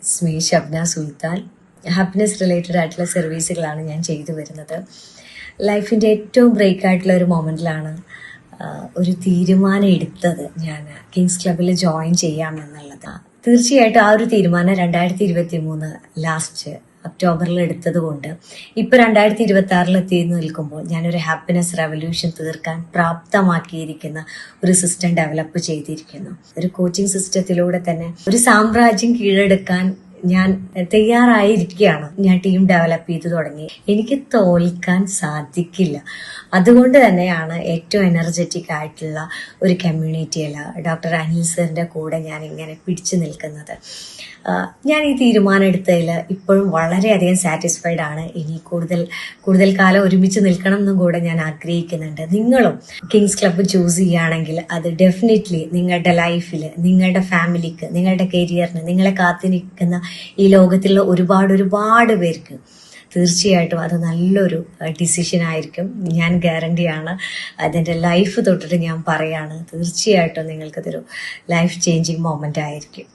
It's me Shabna Sultan. Happiness related ആയിട്ടുള്ള സർവീസുകളാണ് ഞാൻ ചെയ്തു വരുന്നത്. ലൈഫിൻ്റെ ഏറ്റവും ബ്രേക്ക് ആയിട്ടുള്ള ഒരു മൊമെൻറ്റിലാണ് ഒരു തീരുമാനം എടുത്തത് ഞാൻ കിങ്സ് ക്ലബിൽ ജോയിൻ ചെയ്യാമെന്നുള്ളത്. തീർച്ചയായിട്ടും ആ ഒരു തീരുമാനം 2023 ലാസ്റ്റ് ഒക്ടോബറിൽ എടുത്തത് കൊണ്ട് ഇപ്പൊ 2026 എത്തി നിൽക്കുമ്പോൾ ഞാനൊരു ഹാപ്പിനെസ് റെവല്യൂഷൻ തീർക്കാൻ പ്രാപ്തമാക്കിയിരിക്കുന്ന ഒരു സിസ്റ്റം ഡെവലപ്പ് ചെയ്തിരിക്കുന്നു. ഒരു കോച്ചിങ് സിസ്റ്റത്തിലൂടെ തന്നെ ഒരു സാമ്രാജ്യം കീഴടക്കാൻ ഞാൻ തയ്യാറായിരിക്കുകയാണ്. ഞാൻ ടീം ഡെവലപ്പ് ചെയ്തു തുടങ്ങി. എനിക്ക് തോൽക്കാൻ സാധിക്കില്ല. അതുകൊണ്ട് തന്നെയാണ് ഏറ്റവും എനർജറ്റിക് ആയിട്ടുള്ള ഒരു കമ്മ്യൂണിറ്റിയിൽ ഡോക്ടർ അനിൽ സാറിൻ്റെ കൂടെ ഞാൻ ഇങ്ങനെ പിടിച്ചു നിൽക്കുന്നത്. ഞാൻ ഈ തീരുമാനം എടുത്തതിൽ ഇപ്പോഴും വളരെയധികം സാറ്റിസ്ഫൈഡ് ആണ്. ഇനി കൂടുതൽ കാലം ഒരുമിച്ച് നിൽക്കണം എന്നും കൂടെ ഞാൻ ആഗ്രഹിക്കുന്നുണ്ട്. നിങ്ങളും കിങ്സ് ക്ലബ്ബ് ചൂസ് ചെയ്യുകയാണെങ്കിൽ അത് ഡെഫിനറ്റ്ലി നിങ്ങളുടെ ലൈഫിൽ, നിങ്ങളുടെ ഫാമിലിക്ക്, നിങ്ങളുടെ കരിയറിന്, നിങ്ങളെ കാത്തിരിക്കുന്ന ഈ ലോകത്തിലുള്ള ഒരുപാട് പേർക്ക് തീർച്ചയായിട്ടും അത് നല്ലൊരു ഡിസിഷൻ ആയിരിക്കും. ഞാൻ ഗ്യാരണ്ടിയാണ്. അതിൻ്റെ ലൈഫ് തൊട്ടിട്ട് ഞാൻ പറയാണ്, തീർച്ചയായിട്ടും നിങ്ങൾക്കതൊരു ലൈഫ് ചേഞ്ചിങ് മൊമെൻ്റ് ആയിരിക്കും.